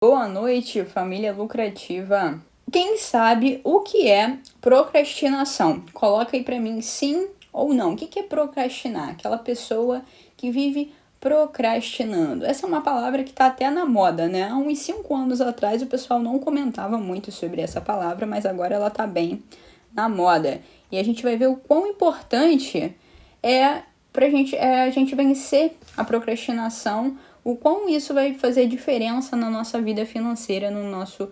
Boa noite, família lucrativa. Quem sabe o que é procrastinação? Coloca aí pra mim sim ou não. O que é procrastinar? Aquela pessoa que vive procrastinando. Essa é uma palavra que tá até na moda, né? Há uns 5 anos atrás o pessoal não comentava muito sobre essa palavra, mas agora ela tá bem na moda. E a gente vai ver o quão importante é a gente vencer a procrastinação, o quão isso vai fazer diferença na nossa vida financeira, no nosso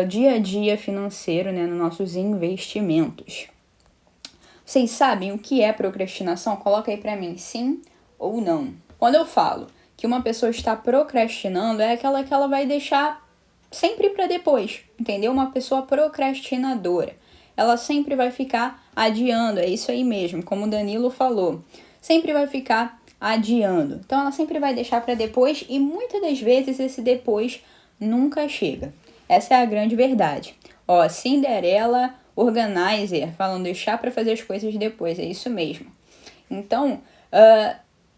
dia a dia financeiro, né, nos nossos investimentos. Vocês sabem o que é procrastinação? Coloca aí pra mim, sim ou não. Quando eu falo que uma pessoa está procrastinando, é aquela que ela vai deixar sempre para depois, entendeu? Uma pessoa procrastinadora. Ela sempre vai ficar adiando, é isso aí mesmo, como o Danilo falou. Sempre vai ficar adiando. Então ela sempre vai deixar para depois e muitas das vezes esse depois nunca chega. Essa é a grande verdade. Ó, Cinderela Organizer, falando deixar para fazer as coisas depois, é isso mesmo. Então,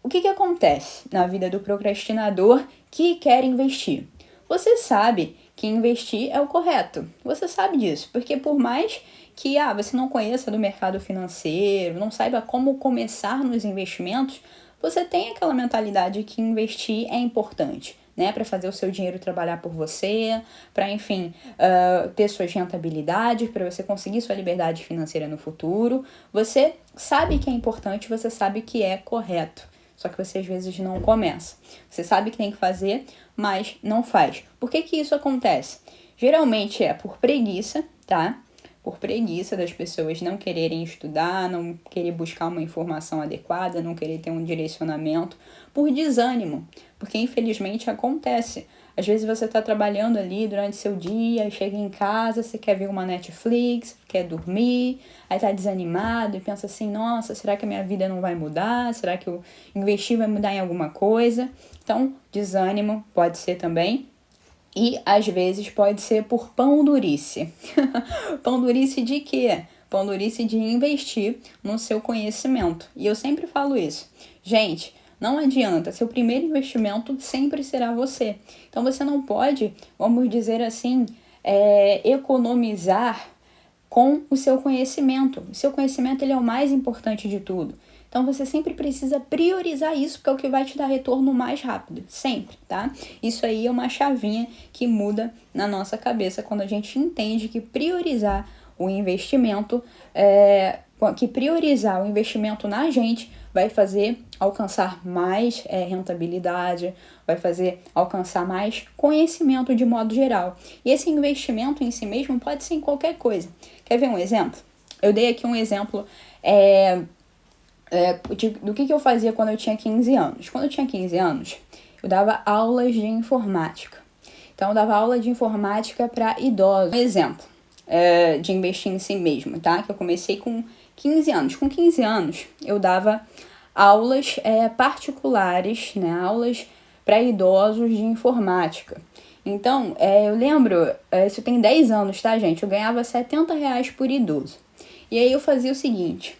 o que acontece na vida do procrastinador que quer investir? Você sabe que investir é o correto. Você sabe disso, porque por mais que você não conheça do mercado financeiro, não saiba como começar nos investimentos, você tem aquela mentalidade que investir é importante, né? Para fazer o seu dinheiro trabalhar por você, para, enfim, ter suas rentabilidades, para você conseguir sua liberdade financeira no futuro. Você sabe que é importante, você sabe que é correto. Só que você às vezes não começa. Você sabe que tem que fazer, mas não faz. Por que isso acontece? Geralmente é por preguiça, tá? Por preguiça das pessoas não quererem estudar, não querer buscar uma informação adequada, não querer ter um direcionamento, por desânimo, porque infelizmente acontece. Às vezes você está trabalhando ali durante seu dia, chega em casa, você quer ver uma Netflix, quer dormir, aí tá desanimado e pensa assim, nossa, será que a minha vida não vai mudar? Será que eu investir vai mudar em alguma coisa? Então, desânimo pode ser também. E às vezes pode ser por pão durice. Pão durice de quê? Pão durice de investir no seu conhecimento. E eu sempre falo isso. Gente, não adianta, seu primeiro investimento sempre será você. Então você não pode, vamos dizer assim, economizar com o seu conhecimento. O seu conhecimento ele é o mais importante de tudo. Então você sempre precisa priorizar isso, porque é o que vai te dar retorno mais rápido, sempre, tá? Isso aí é uma chavinha que muda na nossa cabeça quando a gente entende que priorizar o investimento, na gente vai fazer alcançar mais rentabilidade, vai fazer alcançar mais conhecimento de modo geral. E esse investimento em si mesmo pode ser em qualquer coisa. Quer ver um exemplo? Eu dei aqui um exemplo do que eu fazia quando eu tinha 15 anos. Quando eu tinha 15 anos, eu dava aulas de informática. Então, eu dava aula de informática para idosos. Um exemplo de investir em si mesmo, tá? Que eu comecei com 15 anos. Com 15 anos, eu dava aulas particulares, né? Aulas para idosos de informática. Então, eu lembro, isso tem 10 anos, tá, gente? Eu ganhava R$70 por idoso. E aí eu fazia o seguinte,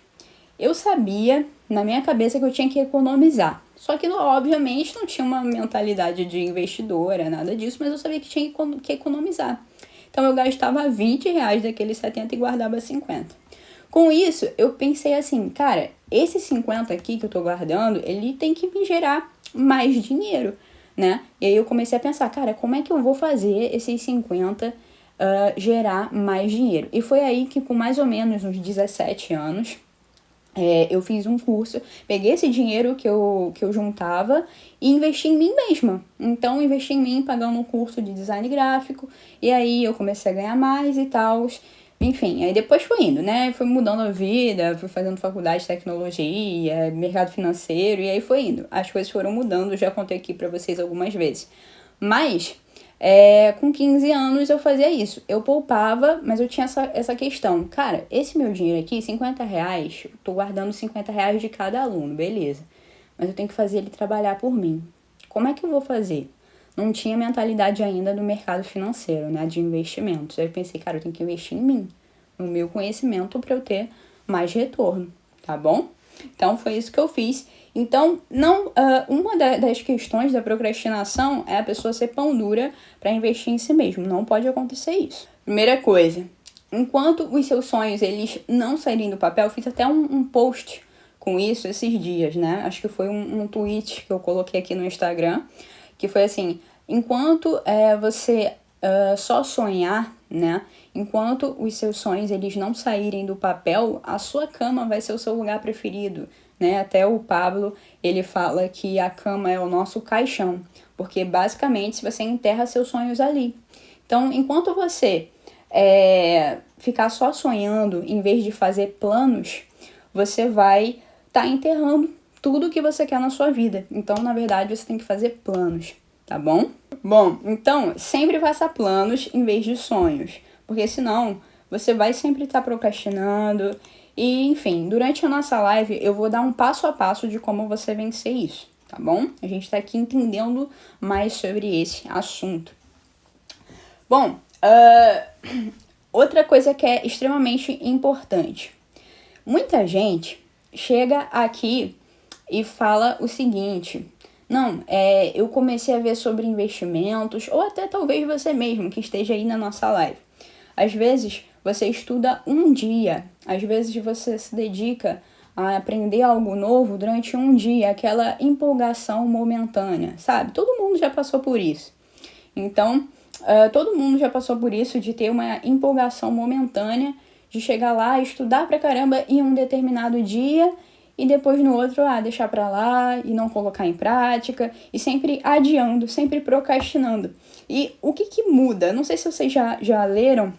eu sabia na minha cabeça que eu tinha que economizar. Só que, obviamente, não tinha uma mentalidade de investidora, nada disso, mas eu sabia que tinha que economizar. Então, eu gastava R$20 daqueles 70 e guardava 50. Com isso, eu pensei assim, cara, esse 50 aqui que eu tô guardando, ele tem que me gerar mais dinheiro, né? E aí eu comecei a pensar, cara, como é que eu vou fazer esses 50 gerar mais dinheiro? E foi aí que, com mais ou menos uns 17 anos, eu fiz um curso, peguei esse dinheiro que eu juntava e investi em mim mesma. Então, investi em mim pagando um curso de design gráfico, e aí eu comecei a ganhar mais e tal. Enfim, aí depois foi indo, né? Foi mudando a vida, fui fazendo faculdade de tecnologia, mercado financeiro, e aí foi indo. As coisas foram mudando, já contei aqui pra vocês algumas vezes. Mas, com 15 anos eu fazia isso. Eu poupava, mas eu tinha essa questão. Cara, esse meu dinheiro aqui, R$50, eu tô guardando R$50 de cada aluno, beleza. Mas eu tenho que fazer ele trabalhar por mim. Como é que eu vou fazer? Não tinha mentalidade ainda do mercado financeiro, né, de investimentos. Aí eu pensei, cara, eu tenho que investir em mim, no meu conhecimento para eu ter mais retorno, tá bom? Então, foi isso que eu fiz. Então, não, uma das questões da procrastinação é a pessoa ser pão dura para investir em si mesmo. Não pode acontecer isso. Primeira coisa, enquanto os seus sonhos eles não saírem do papel, eu fiz até um post com isso esses dias, né? Acho que foi um tweet que eu coloquei aqui no Instagram, que foi assim, enquanto você só sonhar, né? Enquanto os seus sonhos eles não saírem do papel, a sua cama vai ser o seu lugar preferido, né? Até o Pablo, ele fala que a cama é o nosso caixão, porque basicamente se você enterra seus sonhos ali. Então, enquanto você ficar só sonhando em vez de fazer planos, você vai estar enterrando tudo que você quer na sua vida. Então, na verdade, você tem que fazer planos, tá bom? Bom, então, sempre faça planos em vez de sonhos, porque senão você vai sempre estar procrastinando. E, enfim, durante a nossa live eu vou dar um passo a passo de como você vencer isso, tá bom? A gente tá aqui entendendo mais sobre esse assunto. Bom, outra coisa que é extremamente importante. Muita gente chega aqui e fala o seguinte: não, eu comecei a ver sobre investimentos, ou até talvez você mesmo que esteja aí na nossa live. Às vezes você estuda um dia, às vezes você se dedica a aprender algo novo durante um dia, aquela empolgação momentânea, sabe? Todo mundo já passou por isso. Então, todo mundo já passou por isso, de ter uma empolgação momentânea, de chegar lá, estudar pra caramba em um determinado dia e depois no outro, deixar pra lá e não colocar em prática e sempre adiando, sempre procrastinando. E o que muda? Não sei se vocês já leram,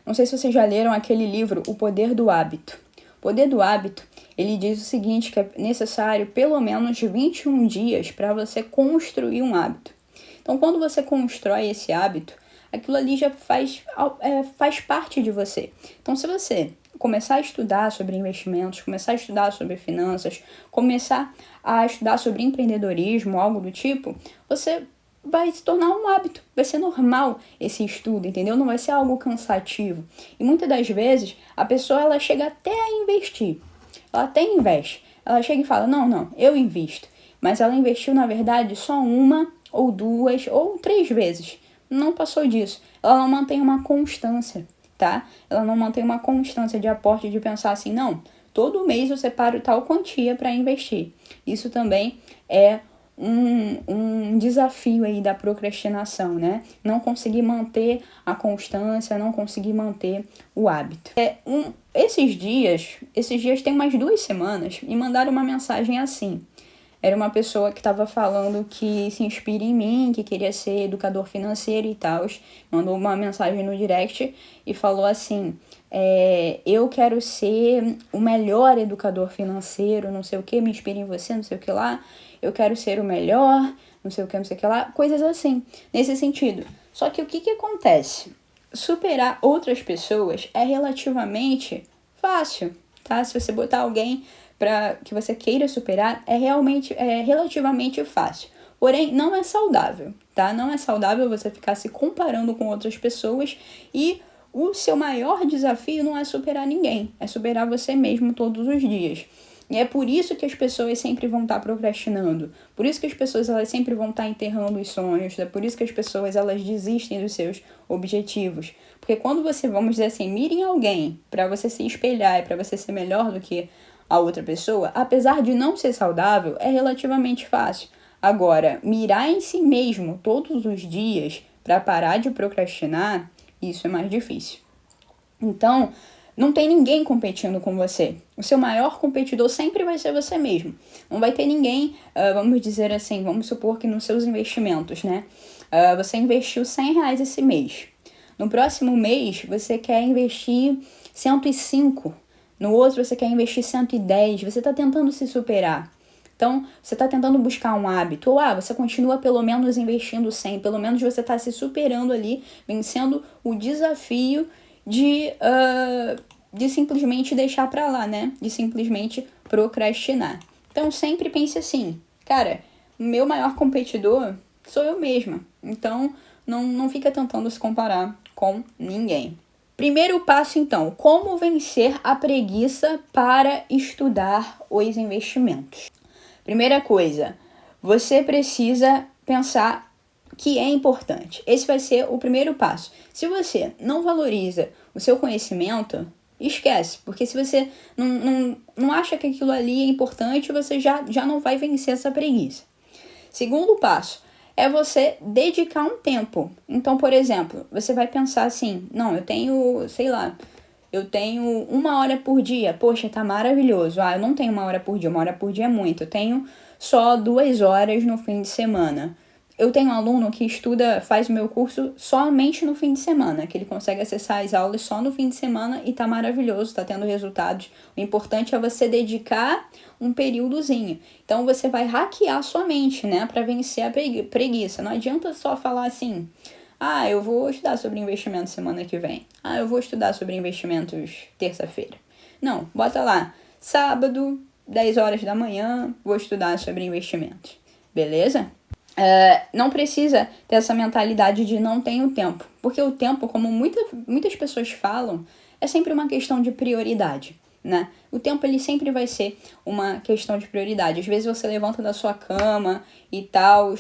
não sei se vocês já leram aquele livro, O Poder do Hábito. O Poder do Hábito, ele diz o seguinte, que é necessário pelo menos 21 dias para você construir um hábito. Então, quando você constrói esse hábito, aquilo ali já faz parte de você. Então, se você começar a estudar sobre investimentos, começar a estudar sobre finanças, começar a estudar sobre empreendedorismo, algo do tipo, você vai se tornar um hábito, vai ser normal esse estudo, entendeu? Não vai ser algo cansativo. E muitas das vezes, a pessoa ela chega até a investir, ela até investe, ela chega e fala, não, eu invisto, mas ela investiu, na verdade, só uma ou 2 ou 3 vezes, não passou disso, ela não mantém uma constância, tá? Ela não mantém uma constância de aporte, de pensar assim, não, todo mês eu separo tal quantia para investir. Isso também é um desafio aí da procrastinação, né? Não conseguir manter a constância, não conseguir manter o hábito. Esses dias tem umas 2 semanas, me mandaram uma mensagem assim. Era uma pessoa que estava falando que se inspira em mim, que queria ser educador financeiro e tal. Mandou uma mensagem no direct e falou assim, eu quero ser o melhor educador financeiro, não sei o que, me inspira em você, não sei o que lá. Eu quero ser o melhor, não sei o que lá. Coisas assim, nesse sentido. Só que o que acontece? Superar outras pessoas é relativamente fácil, tá? Se você botar alguém para que você queira superar, é relativamente fácil. Porém, não é saudável, tá? Não é saudável você ficar se comparando com outras pessoas e o seu maior desafio não é superar ninguém, é superar você mesmo todos os dias. E é por isso que as pessoas sempre vão estar procrastinando. Por isso que as pessoas elas sempre vão estar enterrando os sonhos. É por isso que as pessoas elas desistem dos seus objetivos. Porque quando você, vamos dizer assim, mira em alguém para você se espelhar e para você ser melhor do que a outra pessoa, apesar de não ser saudável, é relativamente fácil. Agora, mirar em si mesmo todos os dias para parar de procrastinar, isso é mais difícil. Então, não tem ninguém competindo com você. O seu maior competidor sempre vai ser você mesmo. Não vai ter ninguém, vamos dizer assim, vamos supor que nos seus investimentos, né? Você investiu R$100 esse mês. No próximo mês, você quer investir 105. No outro, você quer investir 110. Você está tentando se superar. Então, você está tentando buscar um hábito. Ou você continua pelo menos investindo 100. Pelo menos você está se superando ali, vencendo o desafio de simplesmente deixar pra lá, né? De simplesmente procrastinar. Então, sempre pense assim, cara, o meu maior competidor sou eu mesma. Então, não fica tentando se comparar com ninguém. Primeiro passo, então, como vencer a preguiça para estudar os investimentos? Primeira coisa, você precisa pensar que é importante. Esse vai ser o primeiro passo. Se você não valoriza o seu conhecimento, esquece, porque se você não acha que aquilo ali é importante, você já não vai vencer essa preguiça. Segundo passo é você dedicar um tempo. Então, por exemplo, você vai pensar assim, não, eu tenho 1 hora por dia. Poxa, tá maravilhoso. Eu não tenho 1 hora por dia, 1 hora por dia é muito. Eu tenho só 2 horas no fim de semana. Eu tenho um aluno que faz o meu curso somente no fim de semana, que ele consegue acessar as aulas só no fim de semana e tá maravilhoso, tá tendo resultados. O importante é você dedicar um períodozinho. Então você vai hackear sua mente, né, para vencer a preguiça. Não adianta só falar assim: eu vou estudar sobre investimento semana que vem. Eu vou estudar sobre investimentos terça-feira. Não, bota lá, sábado, 10 horas da manhã, vou estudar sobre investimentos. Beleza? Não precisa ter essa mentalidade de não tenho tempo. Porque o tempo, como muitas pessoas falam, é sempre uma questão de prioridade, né? O tempo, ele sempre vai ser uma questão de prioridade. Às vezes você levanta da sua cama e tal,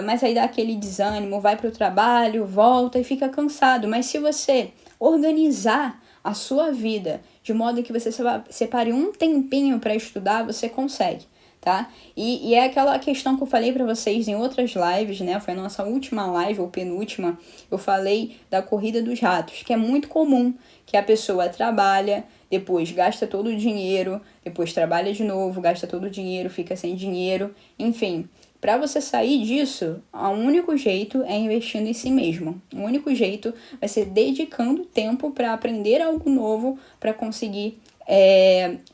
mas aí dá aquele desânimo, vai para o trabalho, volta e fica cansado. Mas se você organizar a sua vida de modo que você separe um tempinho para estudar, você consegue. Tá? E é aquela questão que eu falei para vocês em outras lives, né? Foi a nossa última live, ou penúltima. Eu falei da corrida dos ratos, que é muito comum, que a pessoa trabalha, depois gasta todo o dinheiro, depois trabalha de novo, gasta todo o dinheiro, fica sem dinheiro. Enfim, para você sair disso, o único jeito é investindo em si mesmo. O único jeito vai ser dedicando tempo para aprender algo novo, para conseguir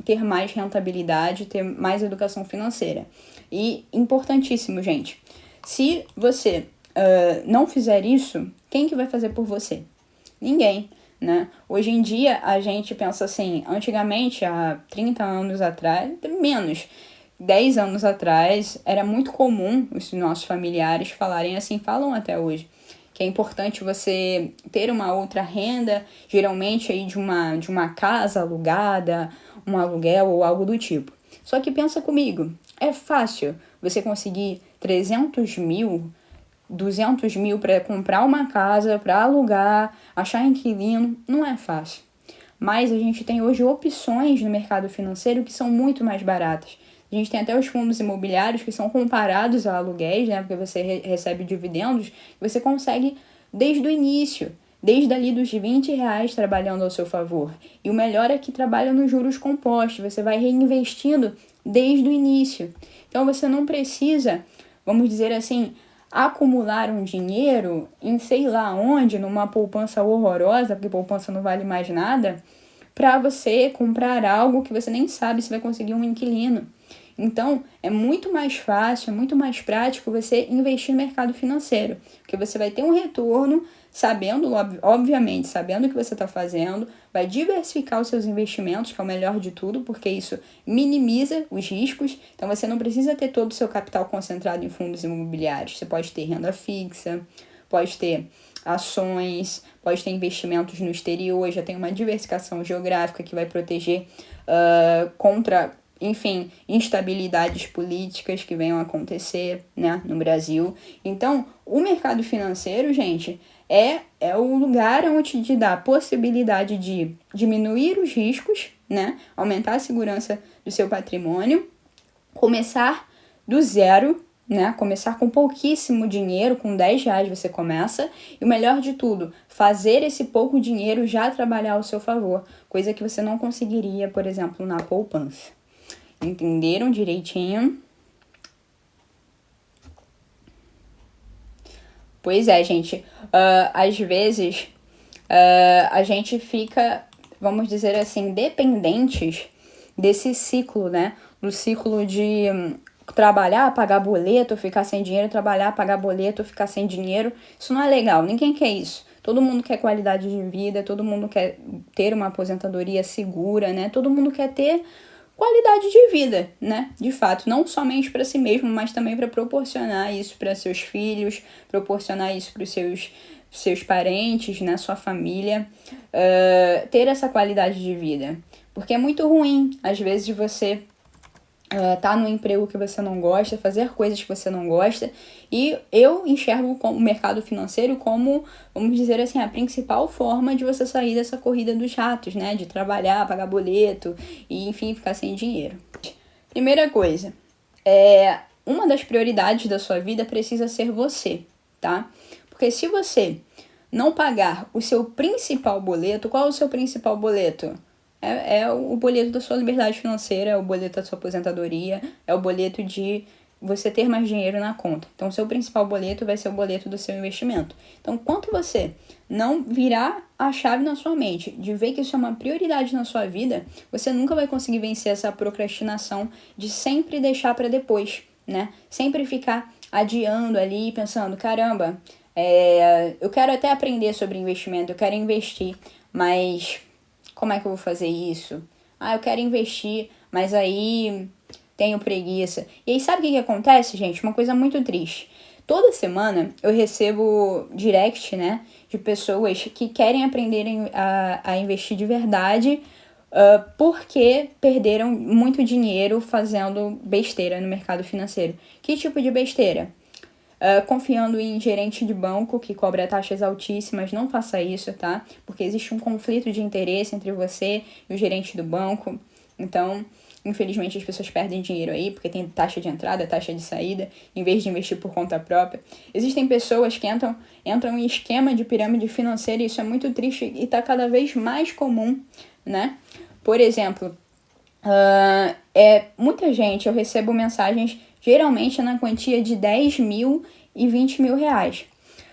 ter mais rentabilidade, ter mais educação financeira. E importantíssimo, gente, se você não fizer isso, quem que vai fazer por você? Ninguém, né? Hoje em dia, a gente pensa assim, antigamente, há 30 anos atrás, menos, 10 anos atrás, era muito comum os nossos familiares falarem assim, falam até hoje, que é importante você ter uma outra renda, geralmente aí de uma casa alugada, um aluguel ou algo do tipo. Só que pensa comigo, é fácil você conseguir 300 mil, 200 mil para comprar uma casa, para alugar, achar inquilino? Não é fácil. Mas a gente tem hoje opções no mercado financeiro que são muito mais baratas. A gente tem até os fundos imobiliários que são comparados a aluguéis, né? Porque você recebe dividendos e você consegue desde o início, desde ali dos R$ 20 trabalhando ao seu favor. E o melhor é que trabalha nos juros compostos, você vai reinvestindo desde o início. Então você não precisa, vamos dizer assim, acumular um dinheiro em sei lá onde, numa poupança horrorosa, porque poupança não vale mais nada, para você comprar algo que você nem sabe se vai conseguir um inquilino. Então, é muito mais fácil, é muito mais prático você investir no mercado financeiro, porque você vai ter um retorno sabendo, obviamente, sabendo o que você está fazendo, vai diversificar os seus investimentos, que é o melhor de tudo, porque isso minimiza os riscos. Então, você não precisa ter todo o seu capital concentrado em fundos imobiliários. Você pode ter renda fixa, pode ter ações, pode ter investimentos no exterior, já tem uma diversificação geográfica que vai proteger contra, enfim, instabilidades políticas que venham a acontecer, né, no Brasil. Então, o mercado financeiro, gente, é o lugar onde te dá a possibilidade de diminuir os riscos, né, aumentar a segurança do seu patrimônio, começar do zero, né, começar com pouquíssimo dinheiro, com R$ 10 você começa, e o melhor de tudo, fazer esse pouco dinheiro já trabalhar ao seu favor, coisa que você não conseguiria, por exemplo, na poupança. Entenderam direitinho? Pois é, gente. Às vezes, a gente fica, vamos dizer assim, dependentes desse ciclo, né? Do ciclo de trabalhar, pagar boleto, ficar sem dinheiro, trabalhar, pagar boleto, ficar sem dinheiro. Isso não é legal, ninguém quer isso. Todo mundo quer qualidade de vida, todo mundo quer ter uma aposentadoria segura, né? Todo mundo quer ter qualidade de vida, né? De fato, não somente para si mesmo, mas também para proporcionar isso para seus filhos, proporcionar isso para os seus parentes, né? Sua família, ter essa qualidade de vida. Porque é muito ruim, às vezes, você tá num emprego que você não gosta, fazer coisas que você não gosta. E eu enxergo o mercado financeiro como, vamos dizer assim, a principal forma de você sair dessa corrida dos ratos, né? De trabalhar, pagar boleto e, enfim, ficar sem dinheiro. Primeira coisa, uma das prioridades da sua vida precisa ser você, tá? Porque se você não pagar o seu principal boleto, qual é o seu principal boleto? É o boleto da sua liberdade financeira, é o boleto da sua aposentadoria, é o boleto de você ter mais dinheiro na conta. Então, o seu principal boleto vai ser o boleto do seu investimento. Então, quanto você não virar a chave na sua mente de ver que isso é uma prioridade na sua vida, você nunca vai conseguir vencer essa procrastinação de sempre deixar para depois, né? Sempre ficar adiando ali, pensando, caramba, eu quero até aprender sobre investimento, eu quero investir, mas como é que eu vou fazer isso? Eu quero investir, mas aí tenho preguiça. E aí sabe o que acontece, gente? Uma coisa muito triste. Toda semana eu recebo direct, né, de pessoas que querem aprender a investir de verdade, porque perderam muito dinheiro fazendo besteira no mercado financeiro. Que tipo de besteira? Confiando em gerente de banco que cobra taxas altíssimas, não faça isso, tá? Porque existe um conflito de interesse entre você e o gerente do banco. Então, infelizmente, as pessoas perdem dinheiro aí, porque tem taxa de entrada, taxa de saída, em vez de investir por conta própria. Existem pessoas que entram em esquema de pirâmide financeira, e isso é muito triste e está cada vez mais comum, né? Por exemplo, muita gente, eu recebo mensagens geralmente na quantia de 10 mil e 20 mil reais,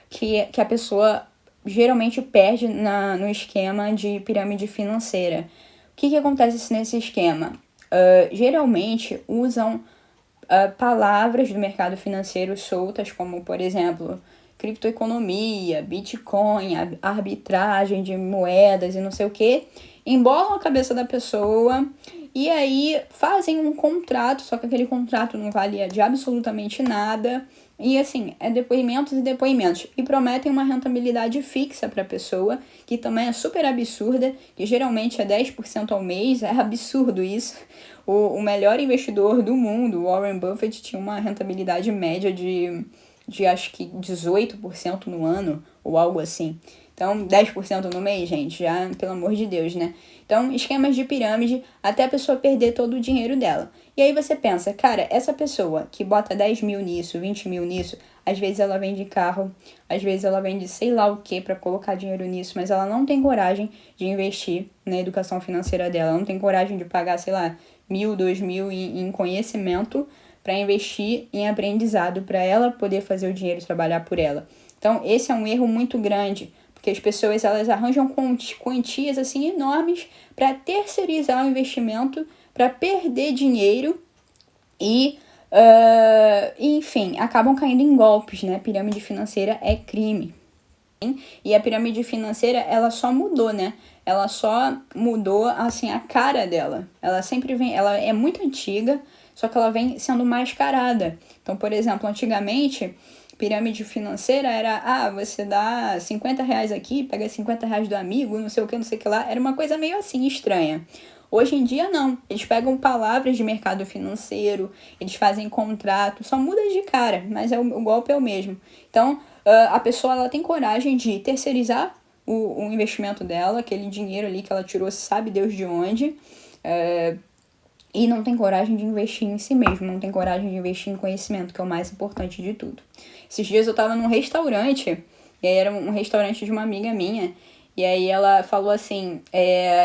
que a pessoa geralmente perde no esquema de pirâmide financeira. O que acontece nesse esquema? Geralmente usam palavras do mercado financeiro soltas, como, por exemplo, criptoeconomia, Bitcoin, arbitragem de moedas e não sei o que, embolam a cabeça da pessoa e aí fazem um contrato, só que aquele contrato não valia de absolutamente nada. E assim, é depoimentos e depoimentos. E prometem uma rentabilidade fixa para a pessoa, que também é super absurda, que geralmente é 10% ao mês. É absurdo isso. O melhor investidor do mundo, Warren Buffett, tinha uma rentabilidade média de acho que 18% no ano, ou algo assim. Então, 10% no mês, gente, já, pelo amor de Deus, né? Então, esquemas de pirâmide até a pessoa perder todo o dinheiro dela. E aí você pensa, cara, essa pessoa que bota 10 mil nisso, 20 mil nisso, às vezes ela vende carro, às vezes ela vende sei lá o que para colocar dinheiro nisso, mas ela não tem coragem de investir na educação financeira dela, não tem coragem de pagar, sei lá, 1.000, 2.000 em conhecimento para investir em aprendizado, para ela poder fazer o dinheiro trabalhar por ela. Então, esse é um erro muito grande, porque as pessoas elas arranjam quantias assim enormes para terceirizar o investimento, para perder dinheiro e, enfim, acabam caindo em golpes, né? Pirâmide financeira é crime. E a pirâmide financeira, ela só mudou, né? Ela só mudou, assim, a cara dela. Ela sempre vem, ela é muito antiga, só que ela vem sendo mascarada. Então, por exemplo, antigamente, pirâmide financeira era, você dá 50 reais aqui, pega 50 reais do amigo, não sei o que lá. Era uma coisa meio assim, estranha. Hoje em dia, não. Eles pegam palavras de mercado financeiro, eles fazem contrato, só muda de cara, mas o golpe é o mesmo. Então, a pessoa ela tem coragem de terceirizar o investimento dela, aquele dinheiro ali que ela tirou, sabe Deus de onde, e não tem coragem de investir em si mesmo, não tem coragem de investir em conhecimento, que é o mais importante de tudo. Esses dias eu tava num restaurante, e aí era um restaurante de uma amiga minha, e aí ela falou assim,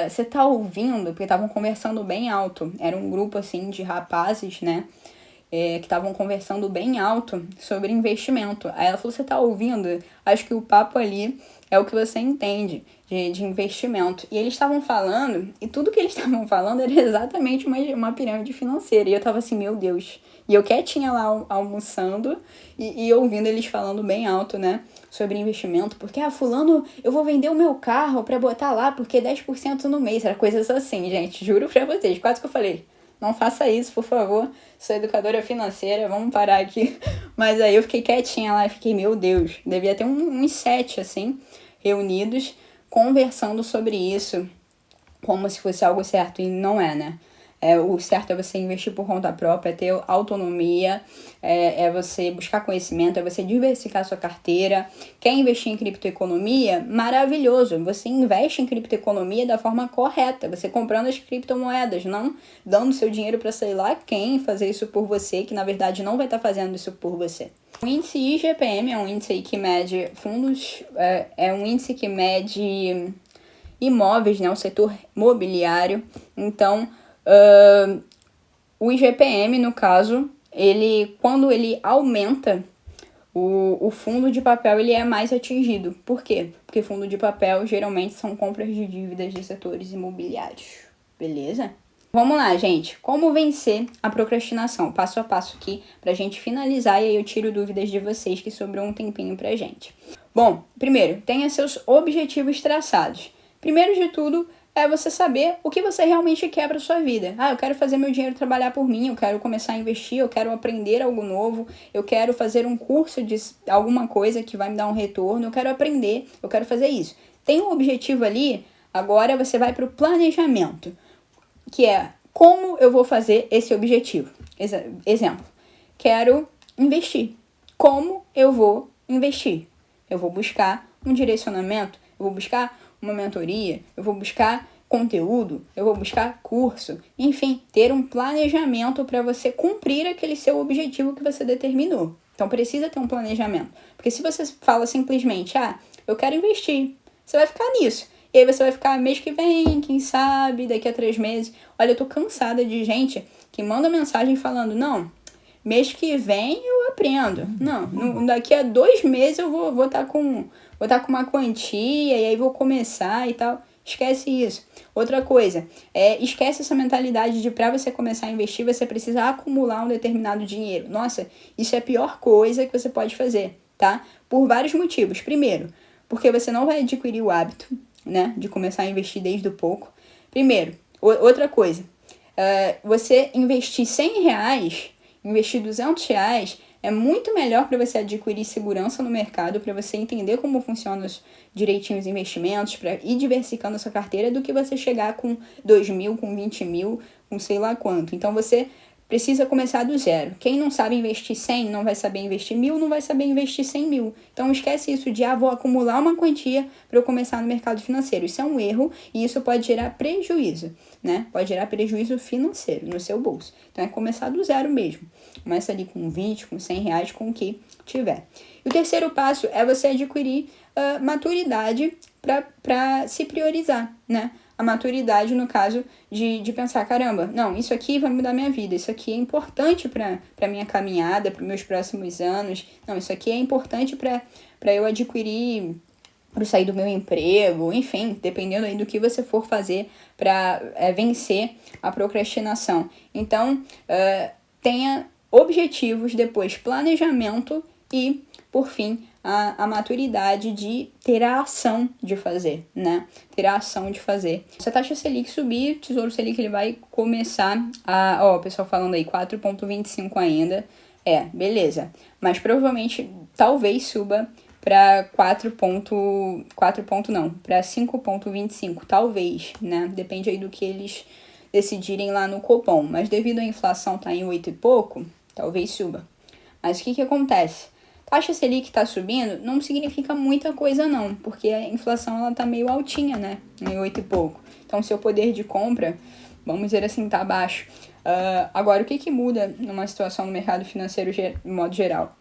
você tá ouvindo? Porque estavam conversando bem alto, era um grupo assim de rapazes, né, que estavam conversando bem alto sobre investimento. Aí ela falou, você tá ouvindo? Acho que o papo ali é o que você entende de investimento. E eles estavam falando, e tudo que eles estavam falando era exatamente uma pirâmide financeira. E eu tava assim, meu Deus. E eu quietinha lá almoçando e ouvindo eles falando bem alto, né, sobre investimento. Porque, fulano, eu vou vender o meu carro pra botar lá, porque 10% no mês. Era coisas assim, gente, juro pra vocês. Quase que eu falei, Não faça isso, por favor. Sou educadora financeira, vamos parar aqui. Mas aí eu fiquei quietinha lá e fiquei, meu Deus, devia ter uns 7, assim, reunidos, conversando sobre isso, como se fosse algo certo, e não é, né? O certo é você investir por conta própria, ter autonomia, é você buscar conhecimento, é você diversificar a sua carteira. Quer investir em criptoeconomia? Maravilhoso! Você investe em criptoeconomia da forma correta, você comprando as criptomoedas, não dando seu dinheiro para sei lá quem fazer isso por você, que na verdade não vai estar fazendo isso por você. O índice IGPM é um índice aí que mede fundos, é um índice que mede imóveis, né, o setor mobiliário. Então, o IGPM, no caso, quando ele aumenta, o fundo de papel ele é mais atingido. Por quê? Porque fundo de papel geralmente são compras de dívidas de setores imobiliários. Beleza? Vamos lá, gente. Como vencer a procrastinação? Passo a passo aqui pra gente finalizar e aí eu tiro dúvidas de vocês que sobrou um tempinho pra gente. Bom, primeiro, tenha seus objetivos traçados. Primeiro de tudo, é você saber o que você realmente quer para sua vida. Eu quero fazer meu dinheiro trabalhar por mim, eu quero começar a investir, eu quero aprender algo novo, eu quero fazer um curso de alguma coisa que vai me dar um retorno, eu quero aprender, eu quero fazer isso. Tem um objetivo ali, agora você vai para o planejamento, que é como eu vou fazer esse objetivo. Exemplo, quero investir. Como eu vou investir? Eu vou buscar um direcionamento, eu vou buscar uma mentoria, eu vou buscar conteúdo, eu vou buscar curso, enfim, ter um planejamento para você cumprir aquele seu objetivo que você determinou. Então precisa ter um planejamento, porque se você fala simplesmente, eu quero investir, você vai ficar nisso. E aí você vai ficar mês que vem, quem sabe, daqui a 3 meses. Olha, eu tô cansada de gente que manda mensagem falando, não, mês que vem eu aprendo. Não, daqui a 2 meses eu vou estar com uma quantia e aí vou começar e tal. Esquece isso. Outra coisa, esquece essa mentalidade de para você começar a investir, você precisa acumular um determinado dinheiro. Nossa, isso é a pior coisa que você pode fazer, tá? Por vários motivos. Primeiro, porque você não vai adquirir o hábito, né, de começar a investir desde o pouco. Primeiro, outra coisa, você investir R$100, investir R$200 é muito melhor para você adquirir segurança no mercado, para você entender como funcionam direitinho os investimentos, para ir diversificando a sua carteira, do que você chegar com 2 mil, com 20 mil, com sei lá quanto. Então você precisa começar do zero. Quem não sabe investir 100 não vai saber investir 1.000, não vai saber investir 100 mil. Então esquece isso de, vou acumular uma quantia para eu começar no mercado financeiro. Isso é um erro e isso pode gerar prejuízo, né? Pode gerar prejuízo financeiro no seu bolso. Então é começar do zero mesmo. Começa ali com 20, com R$100, com o que tiver. E o terceiro passo é você adquirir maturidade para se priorizar, né? A maturidade no caso de pensar, caramba, não, isso aqui vai mudar minha vida, isso aqui é importante para minha caminhada, para meus próximos anos, não, isso aqui é importante para eu adquirir, para eu sair do meu emprego, enfim, dependendo aí do que você for fazer para vencer a procrastinação. Então, tenha objetivos, depois planejamento e, por fim, a maturidade de ter a ação de fazer, né? Ter a ação de fazer. Se a taxa Selic subir, o Tesouro Selic ele vai começar o pessoal falando aí 4,25 ainda. Beleza. Mas provavelmente, talvez suba para 5,25, talvez, né? Depende aí do que eles decidirem lá no Copom. Mas devido à inflação tá em 8 e pouco, talvez suba. Mas o que acontece? Taxa Selic está subindo não significa muita coisa não, porque a inflação ela tá meio altinha, né, em 8 e pouco. Então, seu poder de compra, vamos dizer assim, tá baixo. Agora, o que muda numa situação no mercado financeiro de modo geral?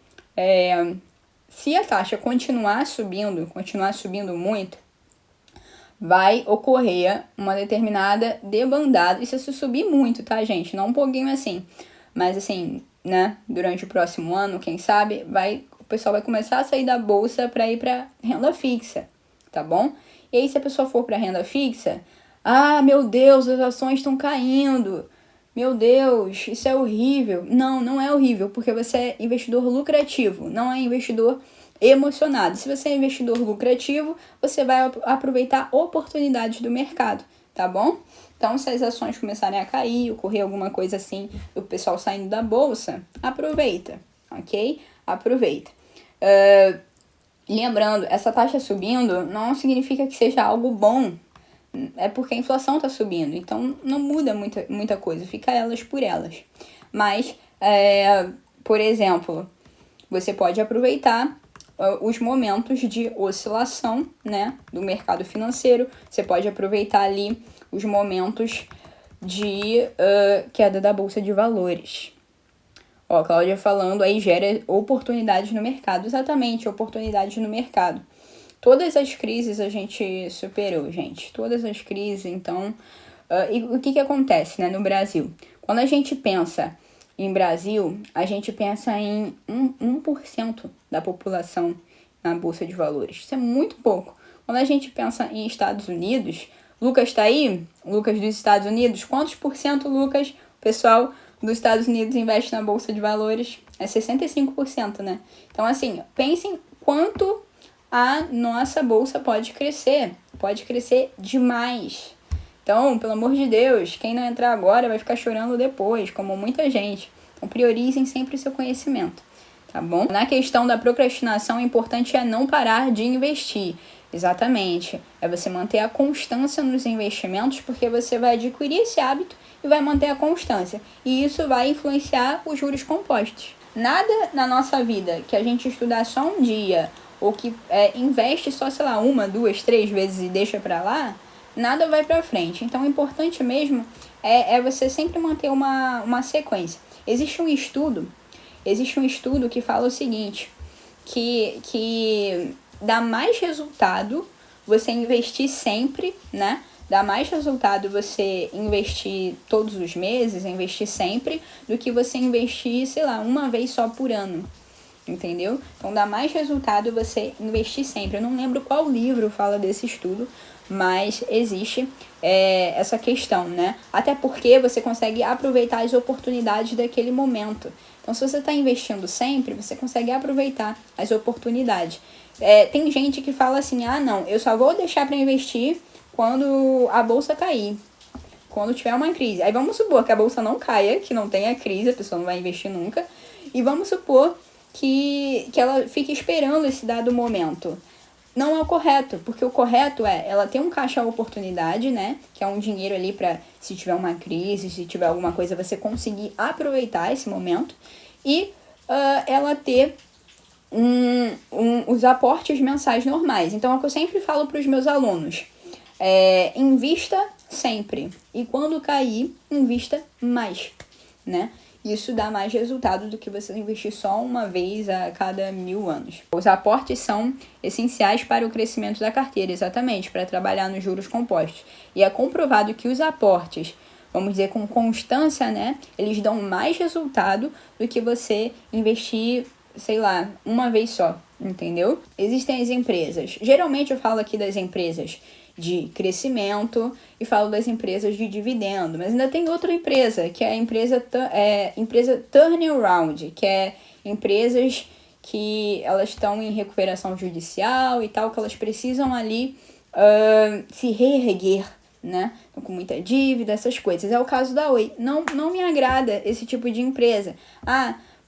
Se a taxa continuar subindo muito, vai ocorrer uma determinada debandada. Isso se subir muito, tá, gente? Não um pouquinho assim, mas assim, né, durante o próximo ano, quem sabe, o pessoal vai começar a sair da bolsa para ir para renda fixa, tá bom? E aí, se a pessoa for para renda fixa, meu Deus, as ações estão caindo, meu Deus, isso é horrível. Não é horrível, porque você é investidor lucrativo, não é investidor emocionado. Se você é investidor lucrativo, você vai aproveitar oportunidades do mercado, tá bom? Então, se as ações começarem a cair, ocorrer alguma coisa assim, o pessoal saindo da bolsa, aproveita, ok? Aproveita. Lembrando, essa taxa subindo não significa que seja algo bom, é porque a inflação está subindo, então não muda muita coisa, fica elas por elas. Mas, por exemplo, você pode aproveitar os momentos de oscilação, né, do mercado financeiro, você pode aproveitar ali os momentos de queda da Bolsa de Valores. Ó, a Cláudia falando aí gera oportunidades no mercado. Exatamente, oportunidades no mercado. Todas as crises a gente superou, gente. Todas as crises, então... e o que acontece, né, no Brasil? Quando a gente pensa em Brasil, a gente pensa em 1% da população na Bolsa de Valores. Isso é muito pouco. Quando a gente pensa em Estados Unidos... Lucas tá aí? Lucas dos Estados Unidos? Quantos por cento, Lucas? O pessoal dos Estados Unidos investe na Bolsa de Valores? É 65%, né? Então, assim, pensem quanto a nossa bolsa pode crescer. Pode crescer demais. Então, pelo amor de Deus, quem não entrar agora vai ficar chorando depois, como muita gente. Então, priorizem sempre o seu conhecimento, tá bom? Na questão da procrastinação, o importante é não parar de investir. Exatamente. É você manter a constância nos investimentos, porque você vai adquirir esse hábito e vai manter a constância. E isso vai influenciar os juros compostos. Nada na nossa vida que a gente estudar só um dia, ou que investe só, sei lá, 1, 2, 3 vezes e deixa pra lá, nada vai pra frente. Então, o importante mesmo é você sempre manter uma sequência. Existe um estudo que fala o seguinte, que dá mais resultado você investir sempre, né? Dá mais resultado você investir todos os meses, investir sempre, do que você investir, sei lá, uma vez só por ano. Entendeu? Então dá mais resultado você investir sempre. Eu não lembro qual livro fala desse estudo, mas existe essa questão, né? Até porque você consegue aproveitar as oportunidades daquele momento. Então, se você está investindo sempre, você consegue aproveitar as oportunidades. Tem gente que fala assim, não, eu só vou deixar para investir quando a bolsa cair, quando tiver uma crise. Aí vamos supor que a bolsa não caia, que não tenha crise, a pessoa não vai investir nunca, e vamos supor que ela fique esperando esse dado momento. Não é o correto, porque o correto ela ter um caixa oportunidade, né? Que é um dinheiro ali para, se tiver uma crise, se tiver alguma coisa, você conseguir aproveitar esse momento. E ela ter os aportes mensais normais. Então, é o que eu sempre falo para os meus alunos. Invista sempre. E quando cair, invista mais, né? Isso dá mais resultado do que você investir só uma vez a cada 1000 anos. Os aportes são essenciais para o crescimento da carteira, exatamente, para trabalhar nos juros compostos. E é comprovado que os aportes, vamos dizer, com constância, né, eles dão mais resultado do que você investir, sei lá, uma vez só, entendeu? Existem as empresas. Geralmente eu falo aqui das empresas de crescimento e falo das empresas de dividendo, mas ainda tem outra empresa, que é a empresa turnaround, que é empresas que elas estão em recuperação judicial e tal, que elas precisam ali se reerguer, né? Estão com muita dívida, essas coisas. É o caso da Oi. Não me agrada esse tipo de empresa.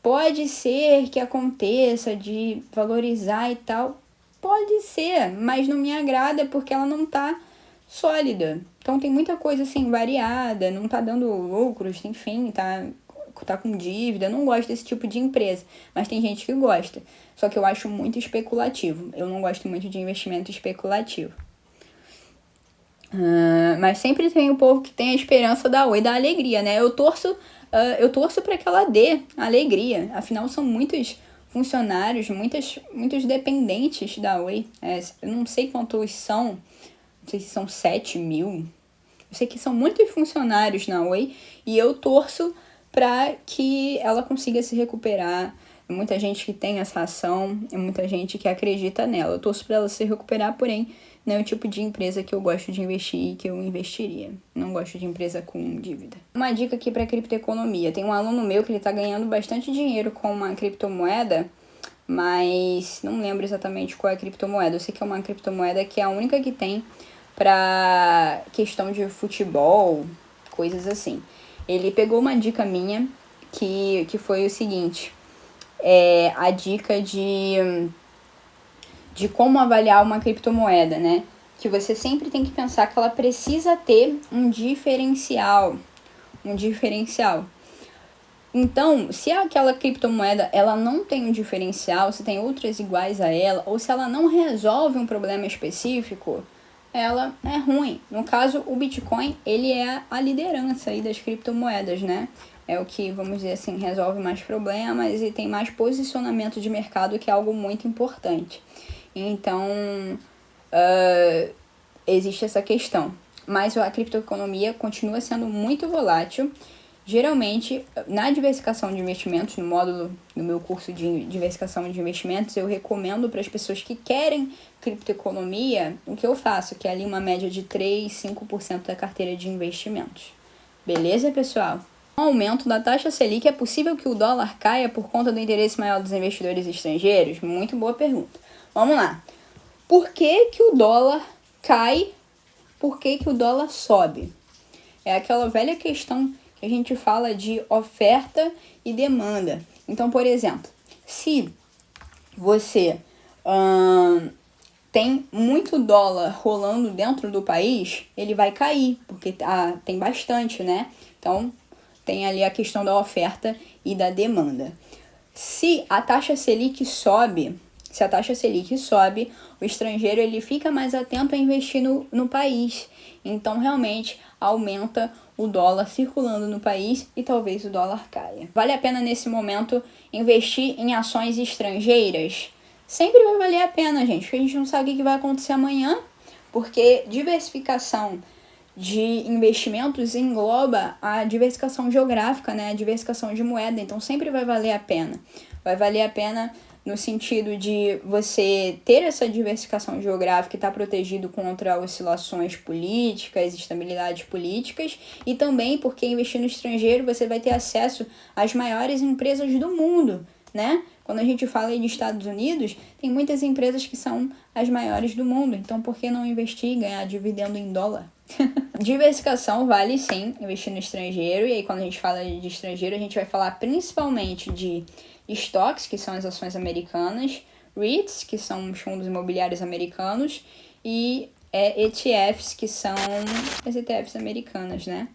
Pode ser que aconteça de valorizar e tal. Pode ser, mas não me agrada porque ela não tá sólida. Então tem muita coisa assim variada, não tá dando lucros, enfim, tá com dívida. Eu não gosto desse tipo de empresa, mas tem gente que gosta. Só que eu acho muito especulativo. Eu não gosto muito de investimento especulativo. Mas sempre tem o povo que tem a esperança da Oi, da alegria, né? Eu torço para que ela dê alegria. Afinal, são muitos funcionários, muitos dependentes da Oi. Eu não sei quantos são, não sei se são 7 mil. Eu sei que são muitos funcionários na Oi e eu torço para que ela consiga se recuperar. É muita gente que tem essa ação, é muita gente que acredita nela. Eu torço para ela se recuperar, porém, não é o tipo de empresa que eu gosto de investir e que eu investiria. Não gosto de empresa com dívida. Uma dica aqui para criptoeconomia. Tem um aluno meu que ele está ganhando bastante dinheiro com uma criptomoeda, mas não lembro exatamente qual é a criptomoeda. Eu sei que é uma criptomoeda que é a única que tem para questão de futebol, coisas assim. Ele pegou uma dica minha que foi o seguinte, a dica de como avaliar uma criptomoeda, né? Que você sempre tem que pensar que ela precisa ter um diferencial. Então, se aquela criptomoeda ela não tem um diferencial, se tem outras iguais a ela, ou se ela não resolve um problema específico, ela é ruim. No caso, o Bitcoin, ele é a liderança aí das criptomoedas, né? É o que, vamos dizer assim, resolve mais problemas e tem mais posicionamento de mercado, que é algo muito importante. Então, existe essa questão. Mas a criptoeconomia continua sendo muito volátil. Geralmente, na diversificação de investimentos, no módulo do meu curso de diversificação de investimentos, eu recomendo para as pessoas que querem criptoeconomia, o que eu faço, que é ali uma média de 3, 5% da carteira de investimentos. Beleza, pessoal? Com o aumento da taxa Selic, é possível que o dólar caia por conta do interesse maior dos investidores estrangeiros? Muito boa pergunta. Vamos lá. Por que o dólar cai? Por que o dólar sobe? É aquela velha questão que a gente fala de oferta e demanda. Então, por exemplo, se você tem muito dólar rolando dentro do país, ele vai cair, porque tem bastante, né? Então, tem ali a questão da oferta e da demanda. Se a taxa Selic sobe, o estrangeiro ele fica mais atento a investir no país. Então, realmente, aumenta o dólar circulando no país e talvez o dólar caia. Vale a pena, nesse momento, investir em ações estrangeiras? Sempre vai valer a pena, gente, porque a gente não sabe o que vai acontecer amanhã, porque diversificação de investimentos engloba a diversificação geográfica, né? A diversificação de moeda, então sempre vai valer a pena. Vai valer a pena no sentido de você ter essa diversificação geográfica e estar protegido contra oscilações políticas, estabilidades políticas, e também porque investir no estrangeiro você vai ter acesso às maiores empresas do mundo, né? Quando a gente fala aí de Estados Unidos, tem muitas empresas que são as maiores do mundo, então por que não investir e ganhar dividendo em dólar? Diversificação vale sim investir no estrangeiro, e aí quando a gente fala de estrangeiro, a gente vai falar principalmente de stocks, que são as ações americanas, REITs, que são os fundos imobiliários americanos, e ETFs, que são as ETFs americanas, né?